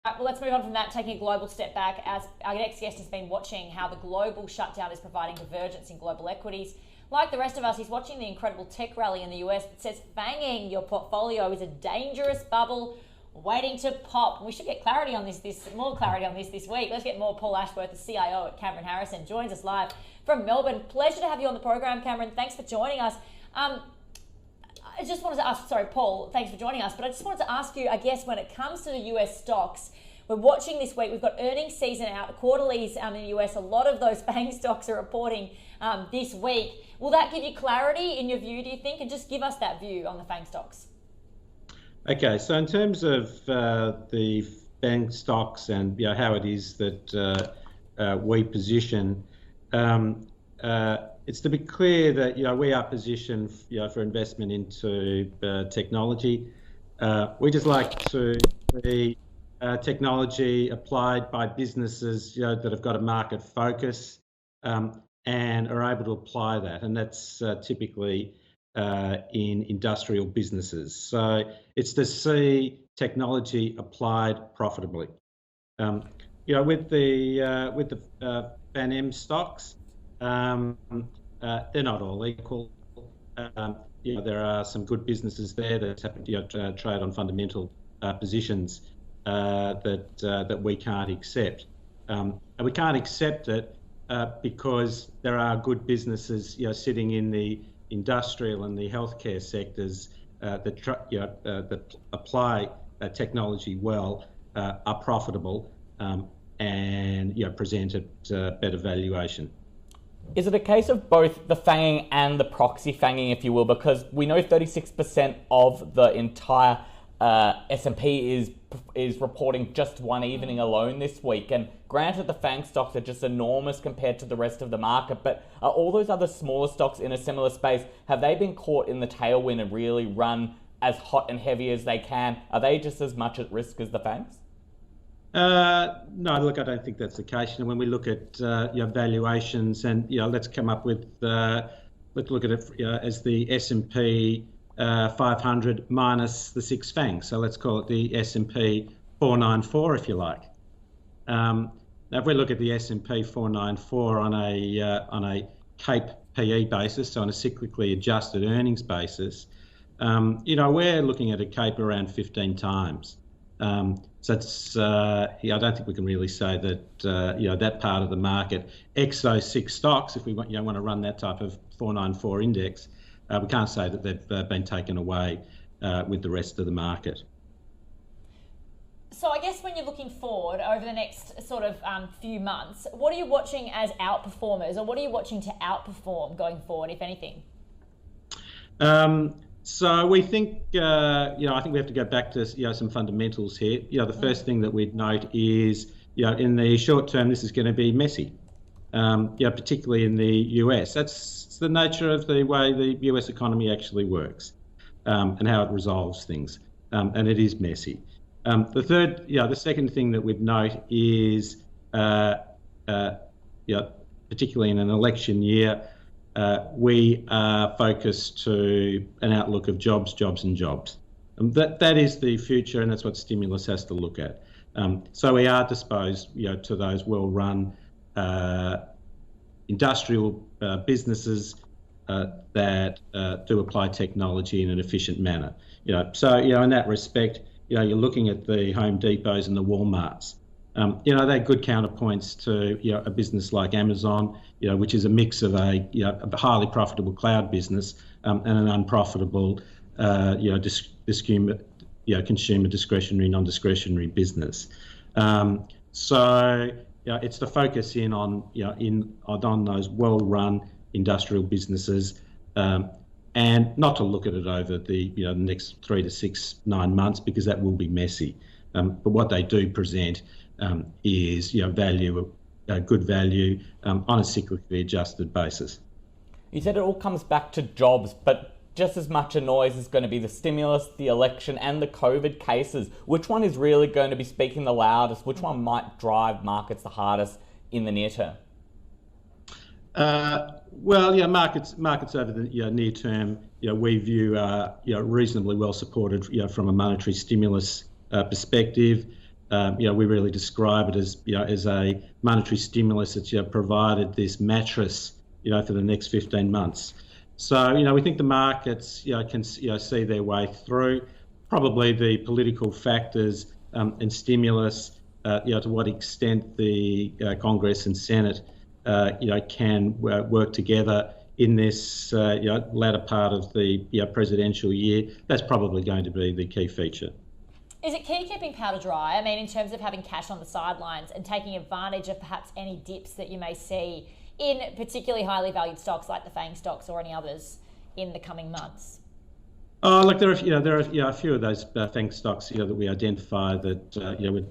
Right, well, let's move on from that, taking a global step back, as our next guest has been watching how the global shutdown is providing divergence in global equities. Like the rest of us, he's watching the incredible tech rally in the US that says FAANGing your portfolio is a dangerous bubble waiting to pop. We should get clarity on more clarity on this week. Let's get more. Paul Ashworth, the CIO at Cameron Harrison, joins us live from Melbourne. Pleasure to have you on the program, Cameron. Thanks for joining us. I just wanted to ask, sorry, Paul, thanks for joining us, but I just wanted to ask you, I guess, when it comes to the US stocks, we're watching this week, we've got earnings season out, quarterlies in the US, a lot of those FAANG stocks are reporting this week. Will that give you clarity in your view, do you think? And just give us that view on the FAANG stocks. Okay, so in terms of the FAANG stocks and how it is that we position, it's to be clear that we are positioned for investment into technology. We just like to see technology applied by businesses that have got a market focus and are able to apply that, and that's typically in industrial businesses. So it's to see technology applied profitably. With the FAANG stocks. They're not all equal. There are some good businesses there that happen to trade on fundamental positions that we can't accept. And we can't accept it because there are good businesses sitting in the industrial and the healthcare sectors that apply technology well, are profitable, and present at better valuation. Is it a case of both the FAANG and the proxy FAANGing, if you will? Because we know 36% of the entire S&P is reporting just one evening alone this week. And granted, the FAANG stocks are just enormous compared to the rest of the market, but are all those other smaller stocks in a similar space, have they been caught in the tailwind and really run as hot and heavy as they can? Are they just as much at risk as the FAANGs? No, look, I don't think that's the case. When we look at valuations, and let's come up with let's look at it as the S&P 500 minus the 6 FAANGs. So let's call it the S&P 494, if you like. Now, if we look at the S&P 494 on a CAPE PE basis, so on a cyclically adjusted earnings basis, we're looking at a CAPE around 15 times. So it's, I don't think we can really say that that part of the market, X those 6 stocks, if we want to run that type of 494 index, we can't say that they've been taken away with the rest of the market. So I guess when you're looking forward over the next sort of few months, what are you watching as outperformers, or what are you watching to outperform going forward, if anything? So we think, I think we have to go back to some fundamentals here. The first thing that we'd note is, in the short term, this is going to be messy. Particularly in the US. That's the nature of the way the US economy actually works, and how it resolves things, and it is messy. The second thing that we'd note is, particularly in an election year, we are focused to an outlook of jobs, jobs and jobs. And that is the future, and that's what stimulus has to look at. So we are disposed to those well-run industrial businesses that do apply technology in an efficient manner. So in that respect, you're looking at the Home Depots and the Walmarts. They're good counterpoints to a business like Amazon, which is a mix of a highly profitable cloud business and an unprofitable consumer discretionary, non-discretionary business. So it's to focus in on those well-run industrial businesses, and not to look at it over the next 3 to 6, 9 months, because that will be messy. But what they do present is value, good value on a cyclically adjusted basis. You said it all comes back to jobs, but just as much a noise is going to be the stimulus, the election and the COVID cases. Which one is really going to be speaking the loudest? Which one might drive markets the hardest in the near term? Markets over the near term, we view reasonably well supported, from a monetary stimulus perspective. we really describe it as, as a monetary stimulus that's, provided this mattress, for the next 15 months. So, we think the markets, can, see their way through. Probably the political factors and stimulus, to what extent the Congress and Senate, can work together in this, latter part of the presidential year. That's probably going to be the key feature. Is it key keeping powder dry? I mean, in terms of having cash on the sidelines and taking advantage of perhaps any dips that you may see in particularly highly valued stocks like the FAANG stocks or any others in the coming months? Oh, look, there are a few of those FAANG stocks, that we identify that we'd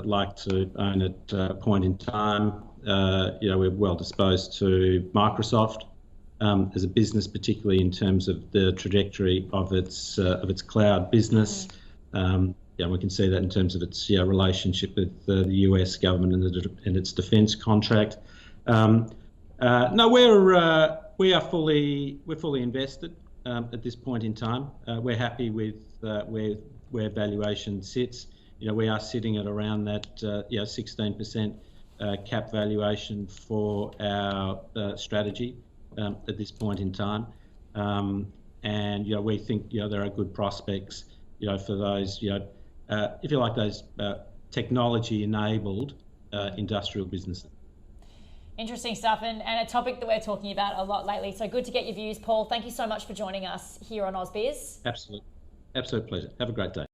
like to own at a point in time. We're well disposed to Microsoft as a business, particularly in terms of the trajectory of its cloud business. We can see that in terms of its relationship with the US government and its defence contract. No, we're fully invested at this point in time. We're happy with where valuation sits. We are sitting at around that 16% cap valuation for our strategy at this point in time, and we think there are good prospects for those if you like those technology enabled industrial businesses. Interesting stuff, and a topic that we're talking about a lot lately. So good to get your views, Paul. Thank you so much for joining us here on AusBiz. Absolute pleasure. Have a great day.